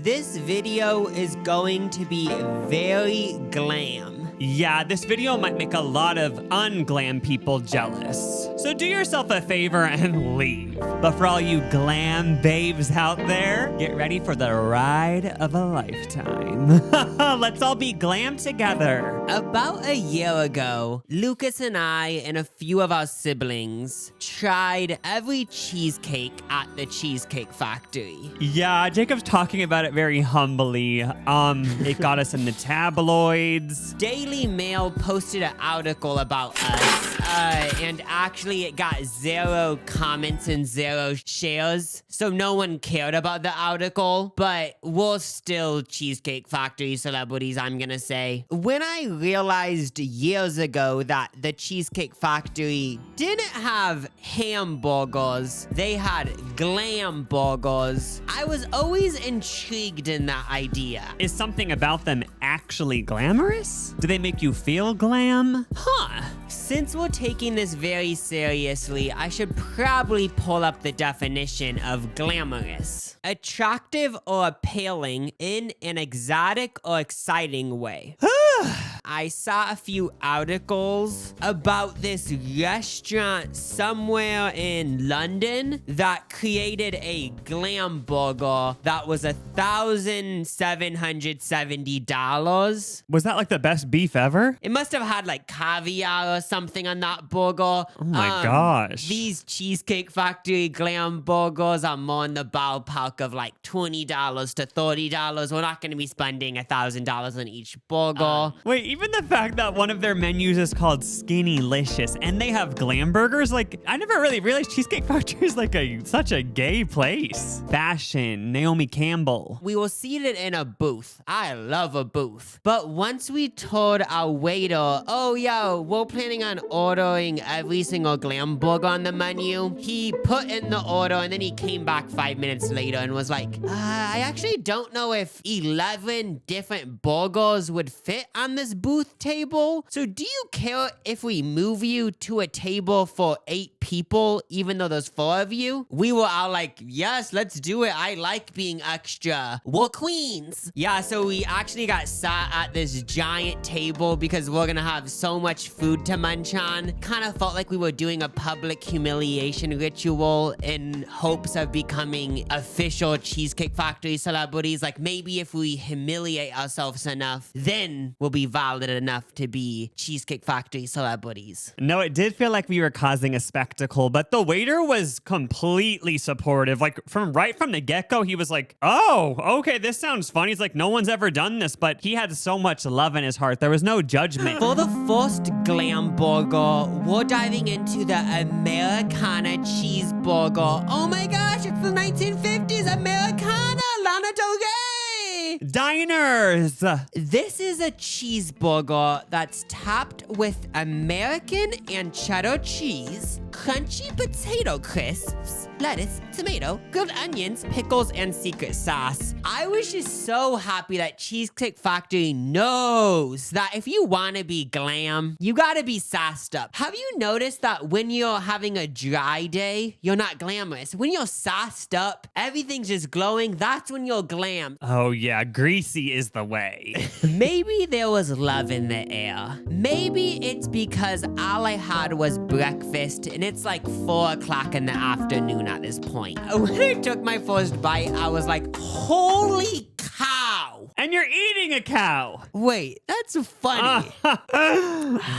This video is going to be very glam. Yeah, this video might make a lot of unglam people jealous. So do yourself a favor and leave. But for all you glam babes out there, get ready for the ride of a lifetime. Let's all be glam together. About a year ago, Lucas and I and a few of our siblings tried every cheesecake at the Cheesecake Factory. Yeah, Jacob's talking about it very humbly. It got us in the tabloids. Daily Mail posted an article about us, and actually it got 0 comments and 0 shares, so no one cared about the article, but we're still Cheesecake Factory celebrities, I'm gonna say. When I realized years ago that the Cheesecake Factory didn't have hamburgers, they had glam burgers, I was always intrigued in that idea. Is something about them actually glamorous? Do they make you feel glam? Huh. Since we're taking this very seriously, I should probably pull up the definition of glamorous. Attractive or appealing in an exotic or exciting way. I saw a few articles about this restaurant somewhere in London that created a glam burger that was $1,770. Was that like the best beef ever? It must have had like caviar or something on that burger. Oh my gosh. These Cheesecake Factory glam burgers are more in the ballpark of like $20 to $30. We're not going to be spending $1,000 on each burger. Wait, even the fact that one of their menus is called Skinnylicious and they have glam burgers, like I never really realized Cheesecake Factory is like such a gay place. Fashion, Naomi Campbell. We were seated in a booth. I love a booth. But once we told our waiter, oh yeah, we're planning on ordering every single glam burger on the menu, he put in the order and then he came back 5 minutes later and was like, I actually don't know if 11 different burgers would fit on this booth table. So do you care if we move you to a table for 8 people, even though there's 4 of you? We were all like, yes, let's do it. I like being extra. We're queens. Yeah, so we actually got sat at this giant table because we're gonna have so much food to munch on. Kind of felt like we were doing a public humiliation ritual in hopes of becoming official Cheesecake Factory celebrities. Like maybe if we humiliate ourselves enough, then we'll be valid enough to be Cheesecake Factory celebrities. No, it did feel like we were causing a spectacle, but the waiter was completely supportive. Like right from the get-go, he was like, oh, okay, this sounds fun. He's like, no one's ever done this, but he had so much love in his heart. There was no judgment. For the first glam burger, we're diving into the Americana cheeseburger. Oh my gosh, it's the 1950s Americana, Lana Del Rey. Diners. This is a cheeseburger that's topped with American and cheddar cheese, crunchy potato crisps, lettuce, tomato, grilled onions, pickles, and secret sauce. I was just so happy that Cheesecake Factory knows that if you want to be glam, you gotta be sassed up. Have you noticed that when you're having a dry day, you're not glamorous? When you're sassed up, everything's just glowing, that's when you're glam. Oh yeah, greasy is the way. Maybe there was love in the air. Maybe it's because all I had was breakfast and it's like 4 o'clock in the afternoon at this point. When I took my first bite, I was like, holy cow. And you're eating a cow. Wait, that's funny.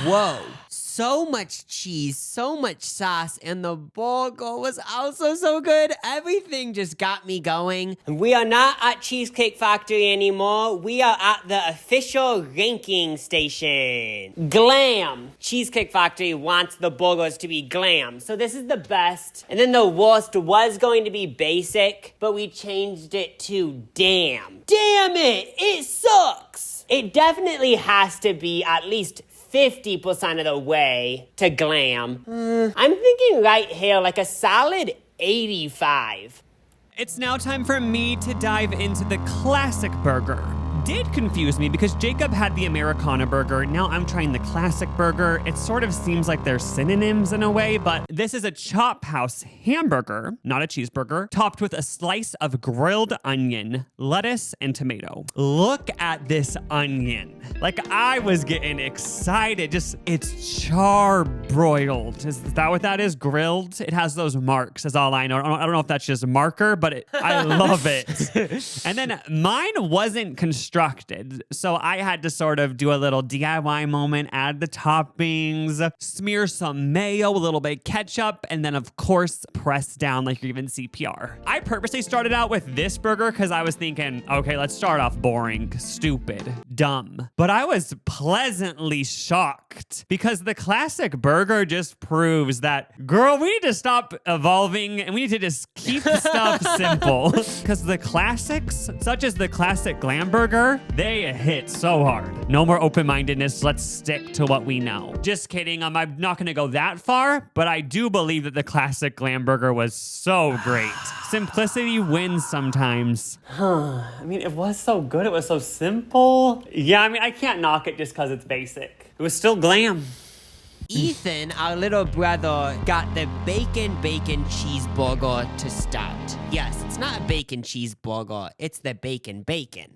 Whoa. So much cheese, so much sauce, and the burger was also so good. Everything just got me going. We are not at Cheesecake Factory anymore. We are at the official ranking station. Glam. Cheesecake Factory wants the burgers to be glam, so this is the best. And then the worst was going to be basic, but we changed it to damn. Damn it, it sucks. It definitely has to be at least 50% of the way to glam. I'm thinking right here like a solid 85. It's now time for me to dive into the classic burger. did confuse me because Jacob had the Americana burger. Now I'm trying the classic burger. It sort of seems like they're synonyms in a way, but this is a Chop House hamburger, not a cheeseburger, topped with a slice of grilled onion, lettuce, and tomato. Look at this onion. Like, I was getting excited. Just, it's charbroiled. Is that what that is? Grilled? It has those marks, is all I know. I don't know if that's just a marker, but I love it. And then mine wasn't constructed, so I had to sort of do a little DIY moment, add the toppings, smear some mayo, a little bit of ketchup, and then of course press down like you're even CPR. I purposely started out with this burger because I was thinking, okay, let's start off boring, stupid, dumb. But I was pleasantly shocked because the classic burger just proves that, girl, we need to stop evolving and we need to just keep stuff simple. Because the classics, such as the classic Glamburger, they hit so hard. No more open-mindedness. Let's stick to what we know. Just kidding. I'm not going to go that far, but I do believe that the classic Glamburger was so great. Simplicity wins sometimes. I mean, it was so good. It was so simple. Yeah, I mean, I can't knock it just because it's basic. It was still glam. Ethan, our little brother, got the bacon cheeseburger to start. Yes, it's not a bacon cheeseburger, it's the bacon.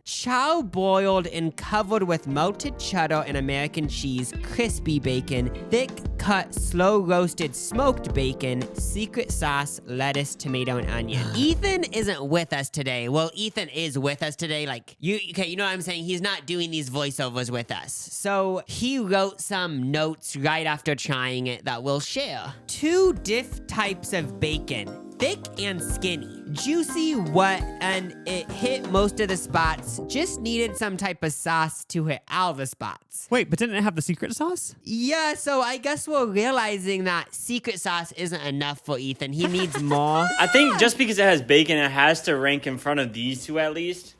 Char-broiled and covered with melted cheddar and American cheese, crispy bacon, thick cut, slow roasted smoked bacon, secret sauce, lettuce, tomato, and onion. Ethan isn't with us today. Well, Ethan is with us today. Like, you know what I'm saying? He's not doing these voiceovers with us. So he wrote some notes right after trying it that we'll share. 2 types of bacon. Thick and skinny. Juicy, wet, and it hit most of the spots. Just needed some type of sauce to hit all the spots. Wait, but didn't it have the secret sauce? Yeah, so I guess we're realizing that secret sauce isn't enough for Ethan. He needs more. I think just because it has bacon, it has to rank in front of these two at least.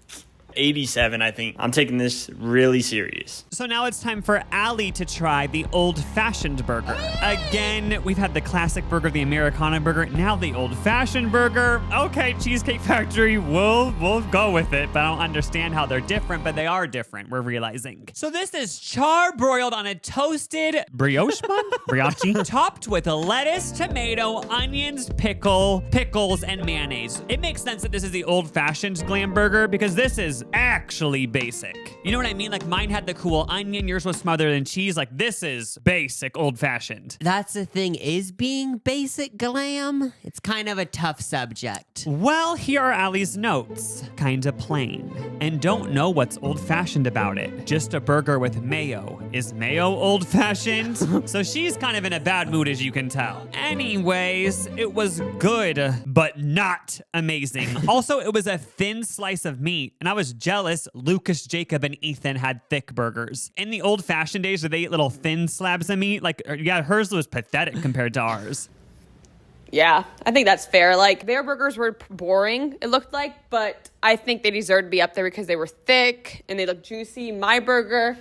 87, I think. I'm taking this really serious. So now it's time for Allie to try the old-fashioned burger. Again, we've had the classic burger, the Americana burger, now the old-fashioned burger. Okay, Cheesecake Factory, we'll go with it, but I don't understand how they're different, but they are different, we're realizing. So this is char-broiled on a toasted brioche bun? Brioche? Topped with lettuce, tomato, onions, pickles, and mayonnaise. It makes sense that this is the old-fashioned glam burger because this is actually basic. You know what I mean? Like, mine had the cool onion, yours was smothered in cheese. Like, this is basic old-fashioned. That's the thing, is being basic glam? It's kind of a tough subject. Well, here are Allie's notes. Kinda plain. And don't know what's old-fashioned about it. Just a burger with mayo. Is mayo old-fashioned? So she's kind of in a bad mood, as you can tell. Anyways, it was good, but not amazing. Also, it was a thin slice of meat, and I was jealous Lucas, Jacob, and Ethan had thick burgers. In the old-fashioned days, did they eat little thin slabs of meat? Like, yeah, hers was pathetic compared to ours. Yeah, I think that's fair. Like, their burgers were boring, it looked like, but I think they deserved to be up there because they were thick and they looked juicy. My burger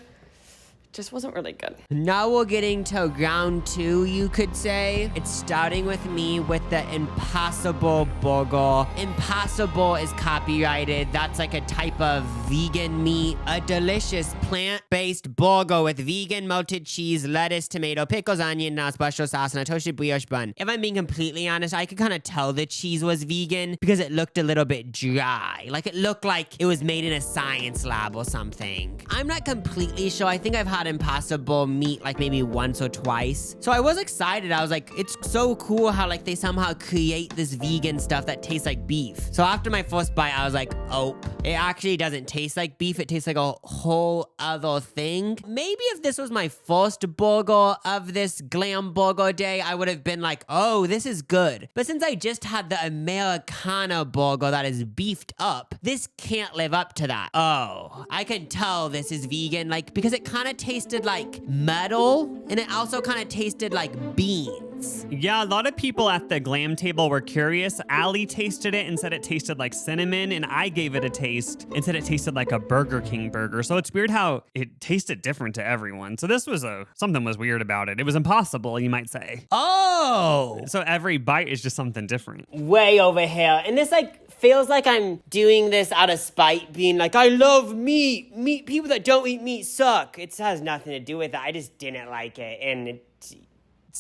just wasn't really good. Now we're getting to round 2, you could say. It's starting with me with the Impossible Burger. Impossible is copyrighted. That's like a type of vegan meat. A delicious plant-based burger with vegan melted cheese, lettuce, tomato, pickles, onion, now special sauce, and a toasted brioche bun. If I'm being completely honest, I could kind of tell the cheese was vegan because it looked a little bit dry. Like, it looked like it was made in a science lab or something. I'm not completely sure. I think I've had Impossible meat like maybe once or twice. So I was excited. I was like, it's so cool how like they somehow create this vegan stuff that tastes like beef. So after my first bite, I was like, oh, it actually doesn't taste like beef. It tastes like a whole other thing. Maybe if this was my first burger of this glam burger day, I would have been like, oh, this is good. But since I just had the Americana burger that is beefed up, this can't live up to that. Oh, I can tell this is vegan, like, because it kind of tasted like metal, and it also kind of tasted like bean. nuts. Yeah, a lot of people at the glam table were curious. Allie tasted it and said it tasted like cinnamon, and I gave it a taste and said it tasted like a Burger King burger. So it's weird how it tasted different to everyone. So this was something was weird about it. It was impossible, you might say. Oh! So every bite is just something different. Way over here. And this feels like I'm doing this out of spite, being like, I love meat. People that don't eat meat suck. It has nothing to do with it. I just didn't like it. And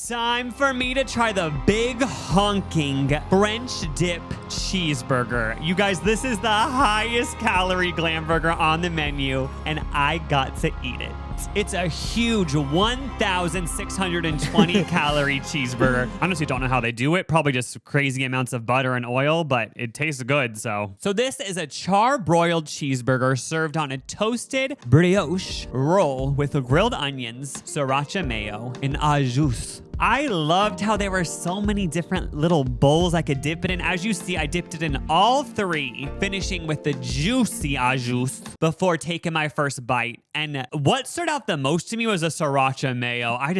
Time for me to try the big honking French dip cheeseburger. You guys, this is the highest calorie Glamburger on the menu, and I got to eat it. It's a huge 1,620 calorie cheeseburger. Honestly, don't know how they do it. Probably just crazy amounts of butter and oil, but it tastes good. So this is a char-broiled cheeseburger served on a toasted brioche roll with grilled onions, sriracha mayo, and au jus. I loved how there were so many different little bowls I could dip it in. As you see, I dipped it in all three, finishing with the juicy au jus before taking my first bite. And what stood out the most to me was the sriracha mayo. I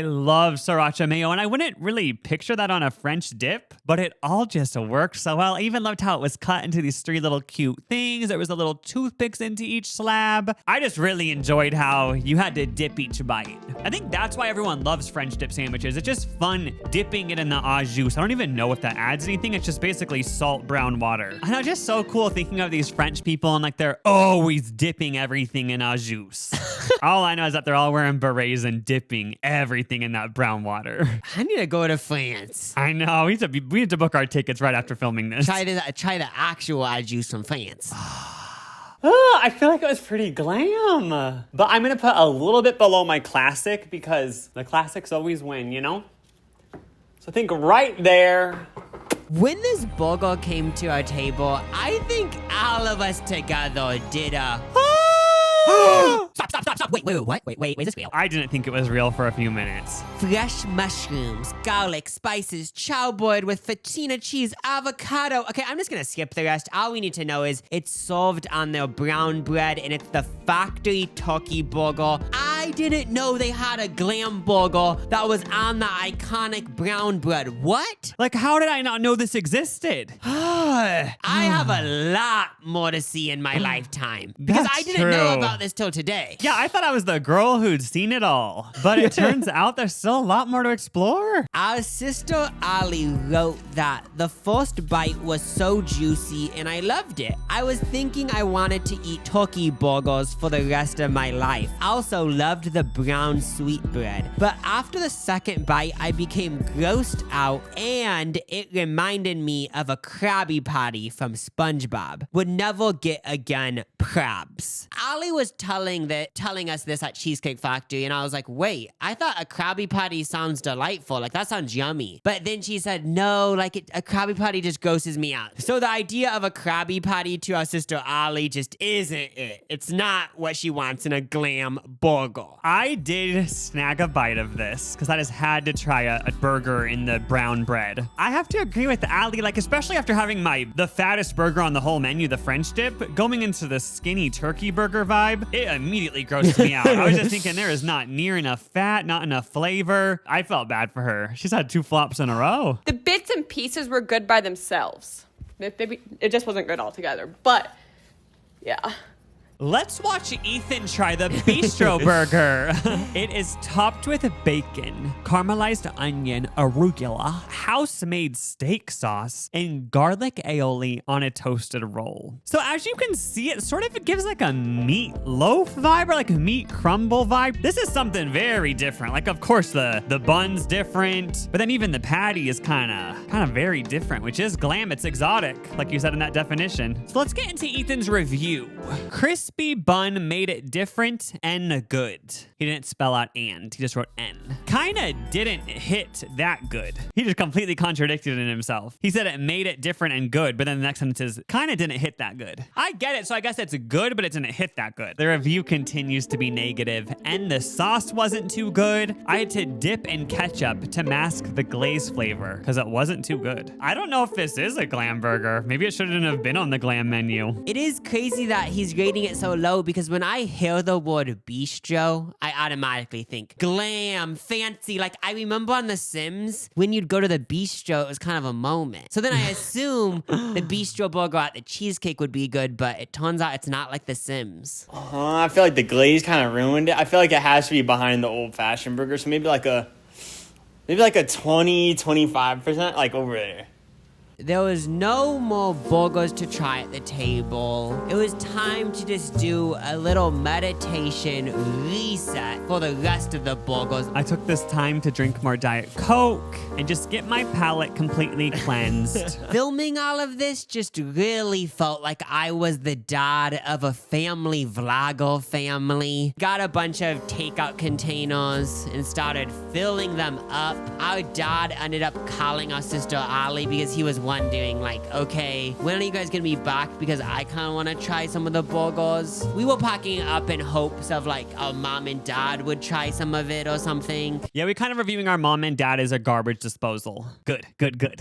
love sriracha mayo, and I wouldn't really picture that on a French dip, but it all just worked so well. I even loved how it was cut into these three little cute things. There was a little toothpicks into each slab. I just really enjoyed how you had to dip each bite. I think that's why everyone loves French dip sandwiches. It's just fun dipping it in the au jus. I don't even know if that adds anything. It's just basically salt brown water. And it's just so cool thinking of these French people and they're always dipping everything in au jus. All I know is that they're all wearing berets and dipping everything in that brown water. I need to go to France. I know. We need to book our tickets right after filming this. Try the actual au jus from France. Oh, I feel like it was pretty glam. But I'm going to put a little bit below my classic because the classics always win, you know? So I think right there. When this burger came to our table, I think all of us together did a... Stop. Wait, what? Wait, is this real? I didn't think it was real for a few minutes. Fresh mushrooms, garlic, spices, chow board with fettuccine cheese, avocado. Okay, I'm just gonna skip the rest. All we need to know is it's served on their brown bread, and it's the factory turkey burger. I didn't know they had a glam burger that was on the iconic brown bread. What? How did I not know this existed? I have a lot more to see in my lifetime because That's I didn't know true. about this till today. Yeah, I thought I was the girl who'd seen it all. But it turns out there's still a lot more to explore. Our sister Ali wrote that the first bite was so juicy and I loved it. I was thinking I wanted to eat turkey burgers for the rest of my life. I also loved the brown sweet bread. But after the second bite, I became grossed out and it reminded me of a Krabby Patty from SpongeBob. Would never get again crabs. Ali was telling us this at Cheesecake Factory, and I was like, wait, I thought a Krabby Patty sounds delightful. That sounds yummy. But then she said, no, a Krabby Patty just grosses me out. So the idea of a Krabby Patty to our sister Ali just isn't it. It's not what she wants in a glam burger. I did snag a bite of this because I just had to try a burger in the brown bread. I have to agree with Ali, especially after having the fattest burger on the whole menu, the French dip, going into the skinny turkey burger vibe, it immediately grossed me out. I was just thinking there is not near enough fat, not enough flavor. I felt bad for her. She's had 2 flops in a row. The bits and pieces were good by themselves. Maybe it just wasn't good altogether. But, yeah. Let's watch Ethan try the bistro burger. It is topped with bacon, caramelized onion, arugula, house-made steak sauce, and garlic aioli on a toasted roll. So as you can see, it sort of gives a meat loaf vibe or a meat crumble vibe. This is something very different. Of course, the bun's different, but then even the patty is kind of very different, which is glam. It's exotic, like you said in that definition. So let's get into Ethan's review. Crispy bun made it different and good. He didn't spell out and, he just wrote N. Kinda didn't hit that good. He just completely contradicted in himself. He said it made it different and good, but then the next sentence is kinda didn't hit that good. I get it, so I guess it's good, but it didn't hit that good. The review continues to be negative, and the sauce wasn't too good. I had to dip in ketchup to mask the glaze flavor, because it wasn't too good. I don't know if this is a glam burger. Maybe it shouldn't have been on the glam menu. It is crazy that he's rating it it so low because when I hear the word bistro, I automatically think glam, fancy. Like I remember on The Sims, when you'd go to the bistro, it was kind of a moment. So then I assume the bistro burger at the Cheesecake would be good, but it turns out it's not like The Sims. I feel like the glaze kind of ruined it. I feel like it has to be behind the old-fashioned burger, so maybe like a 20, 25%, like over there. There was no more burgers to try at the table. It was time to just do a little meditation reset for the rest of the burgers. I took this time to drink more Diet Coke and just get my palate completely cleansed. Filming all of this just really felt like I was the dad of a family vlogger family. Got a bunch of takeout containers and started filling them up. Our dad ended up calling our sister Ali because he was wondering, like, okay, when are you guys gonna be back? Because I kind of want to try some of the burgers. We were packing up in hopes of, like, our mom and dad would try some of it or something. Yeah, we kind of reviewing our mom and dad as a garbage disposal. Good.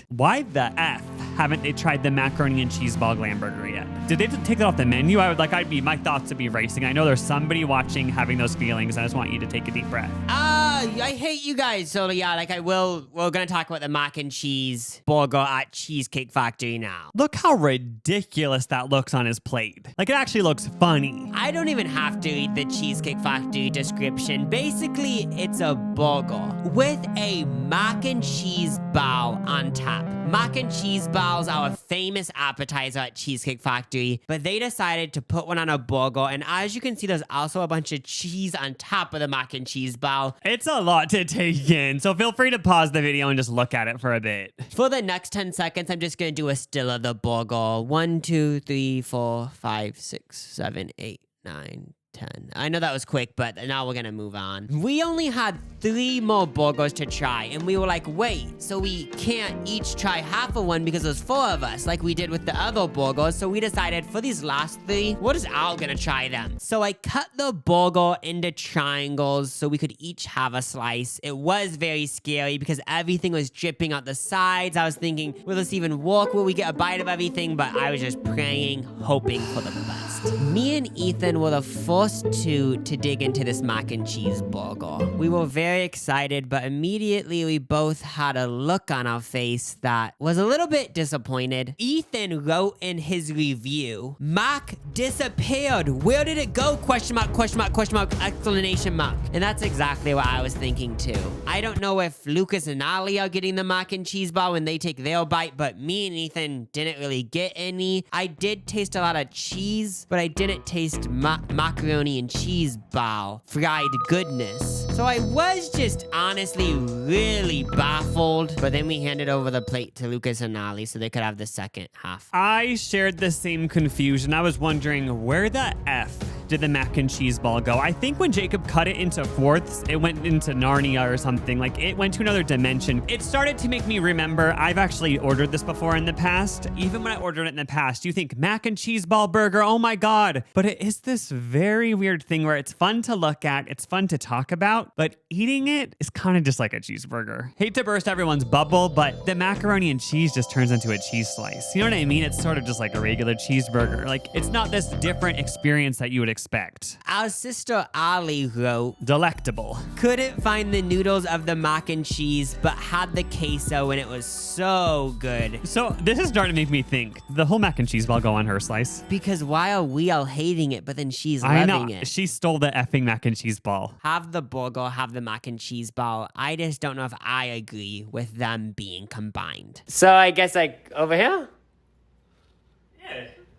Why the F haven't they tried the macaroni and cheese ball Glamburger yet? Did they take that off the menu? My thoughts would be racing. I know there's somebody watching having those feelings. I just want you to take a deep breath. I hate you guys. So yeah, like we're gonna talk about the mac and cheese burger at Cheesecake Factory now. Look how ridiculous that looks on his plate. Like, it actually looks funny. I don't even have to read the Cheesecake Factory description. Basically, it's a burger with a mac and cheese bowl on top. Mac and cheese bowls are a famous appetizer at Cheesecake Factory, but they decided to put one on a burger, and as you can see, there's also a bunch of cheese on top of the mac and cheese bowl. It's a lot to take in, so feel free to pause the video and just look at it for a bit. For the next 10 seconds, I'm just gonna do a still of the burger. 1, 2, 3, 4, 5, 6, 7, 8, 9, 10. I know that was quick, but now we're gonna move on. We only had 3 more burgers to try, and we were like, wait, so we can't each try half of one because there's 4 of us, like we did with the other burgers. So we decided for these last 3, we're just all gonna try them. So I cut the burger into triangles so we could each have a slice. It was very scary because everything was dripping out the sides. I was thinking, will this even work? Will we get a bite of everything? But I was just praying, hoping for the best. Me and Ethan were the first two to dig into this mac and cheese burger. We were very excited, but immediately we both had a look on our face that was a little bit disappointed. Ethan wrote in his review, "Mac disappeared. Where did it go? Question mark, question mark, question mark, exclamation mark." And that's exactly what I was thinking too. I don't know if Lucas and Ali are getting the mac and cheese bar when they take their bite, but me and Ethan didn't really get any. I did taste a lot of cheese, but I didn't taste macaroni and cheese bowl fried goodness. So I was just honestly really baffled, but then we handed over the plate to Lucas and Ali so they could have the second half. I shared the same confusion. I was wondering, where the F did the mac and cheese ball go? I think when Jacob cut it into fourths, it went into Narnia or something. Like, it went to another dimension. It started to make me remember, I've actually ordered this before in the past. Even when I ordered it in the past, you think mac and cheese ball burger, oh my God. But it is this very weird thing where it's fun to look at, it's fun to talk about, but eating it is kind of just like a cheeseburger. Hate to burst everyone's bubble, but the macaroni and cheese just turns into a cheese slice. You know what I mean? It's sort of just like a regular cheeseburger. Like, it's not this different experience that you would expect. Our sister Ali wrote, Delectable. "Couldn't find the noodles of the mac and cheese, but had the queso and it was so good." So this is starting to make me think, the whole mac and cheese ball go on her slice? Because why are we all hating it, but then she's I loving know. it? She stole the effing mac and cheese ball. Have the burger, have the mac and cheese ball. I just don't know if I agree with them being combined. So I guess like over here?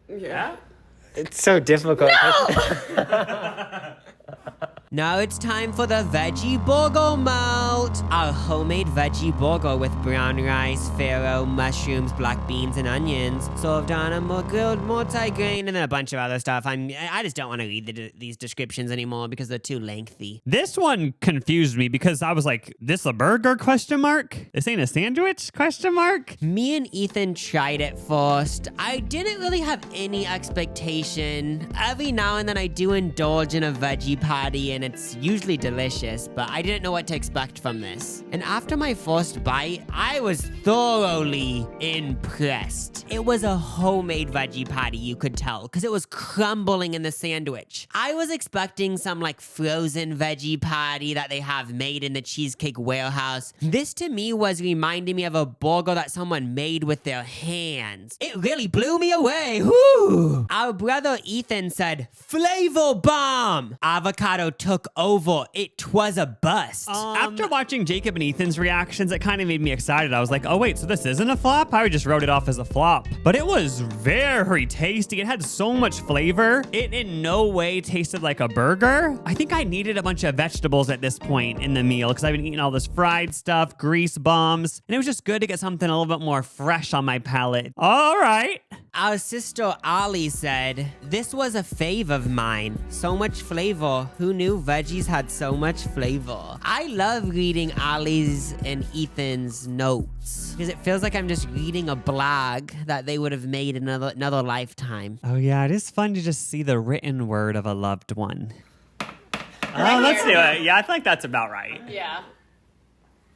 Yeah? It's so difficult. Now it's time for the veggie burger melt. Our homemade veggie burger with brown rice, farro, mushrooms, black beans, and onions. Served on a grilled multi-grain and then a bunch of other stuff. I just don't want to read these descriptions anymore because they're too lengthy. This one confused me because I was like, this a burger, question mark? This ain't a sandwich, question mark? Me and Ethan tried it first. I didn't really have any expectation. Every now and then I do indulge in a veggie patty and it's usually delicious, but I didn't know what to expect from this. And after my first bite, I was thoroughly impressed. It was a homemade veggie patty, you could tell, because it was crumbling in the sandwich. I was expecting some like frozen veggie patty that they have made in the Cheesecake Warehouse. This to me was reminding me of a burger that someone made with their hands. It really blew me away. Woo! Our brother Ethan said, "Flavor bomb!" Avocado took over. It was a bust. After watching Jacob and Ethan's reactions, it kind of made me excited. I was like, oh wait, so this isn't a flop? I just wrote it off as a flop. But it was very tasty. It had so much flavor. It in no way tasted like a burger. I think I needed a bunch of vegetables at this point in the meal because I've been eating all this fried stuff, grease bombs, and it was just good to get something a little bit more fresh on my palate. All right. Our sister Ali said, "This was a fave of mine. So much flavor. Who knew veggies had so much flavor?" I love reading Ali's and Ethan's notes because it feels like I'm just reading a blog that they would have made in another lifetime. Oh yeah, it is fun to just see the written word of a loved one. Oh, let's do it. Yeah, I feel like that's about right. Yeah.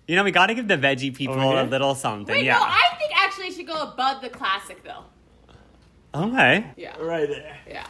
You know, we got to give the veggie people a little something. Wait, yeah. no, I think actually it should go above the classic though. Okay. Yeah. Right there. Yeah.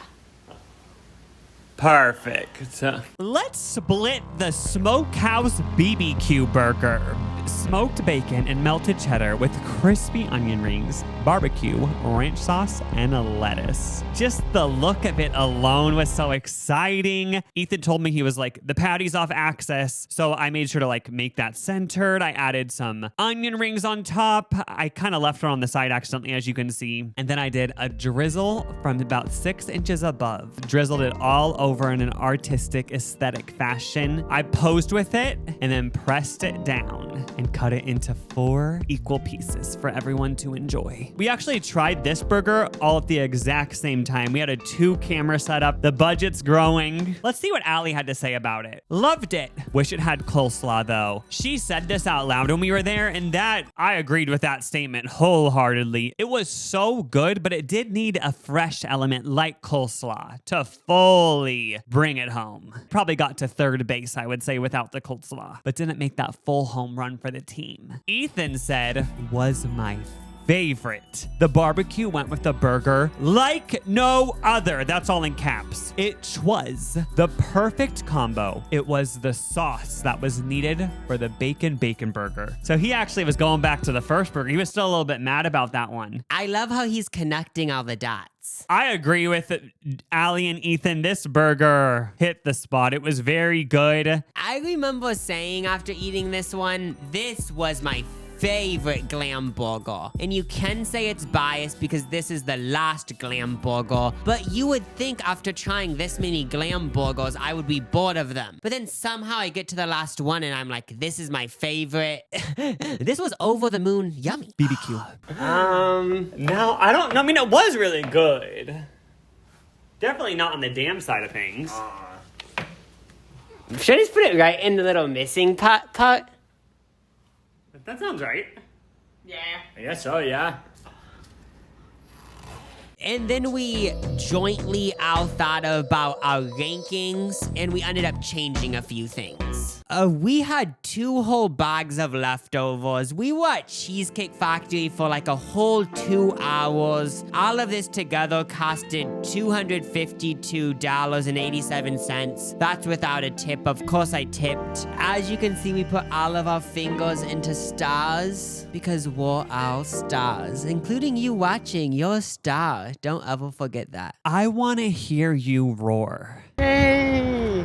Perfect. Let's split the Smokehouse BBQ burger. Smoked bacon and melted cheddar with crispy onion rings, barbecue, ranch sauce, and a lettuce. Just the look of it alone was so exciting. Ethan told me he was like, the patty's off axis, so I made sure to like make that centered. I added some onion rings on top. I kind of left one on the side accidentally, as you can see. And then I did a drizzle from about 6 inches above. Drizzled it all over in an artistic aesthetic fashion. I posed with it and then pressed it down and cut it into 4 equal pieces for everyone to enjoy. We actually tried this burger all at the exact same time. We had a 2-camera setup. The budget's growing. Let's see what Allie had to say about it. Loved it. Wish it had coleslaw though. She said this out loud when we were there, and I agreed with that statement wholeheartedly. It was so good, but it did need a fresh element like coleslaw to fully bring it home. Probably got to third base, I would say, without the coleslaw, but didn't make that full home run for the team. Ethan said, was my favorite. The barbecue went with the burger like no other. That's all in caps. It was the perfect combo. It was the sauce that was needed for the bacon burger. So he actually was going back to the first burger. He was still a little bit mad about that one. I love how he's connecting all the dots. I agree with Allie and Ethan. This burger hit the spot. It was very good. I remember saying after eating this one, this was my favorite Glamburger. And you can say it's biased because this is the last Glamburger, but you would think after trying this many Glamburgers, I would be bored of them. But then somehow I get to the last one and I'm like, this is my favorite. This was over the moon yummy. BBQ. No, I don't know. I mean, it was really good. Definitely not on the damn side of things. Should I just put it right in the little missing pot? That sounds right. Yeah. I guess so, yeah. And then we jointly all thought about our rankings, and we ended up changing a few things. We had 2 whole bags of leftovers. We were at Cheesecake Factory for like a whole 2 hours. All of this together costed $252.87. That's without a tip. Of course I tipped. As you can see, we put all of our fingers into stars because we're all stars, including you watching. You're a star. Don't ever forget that. I want to hear you roar. Hey.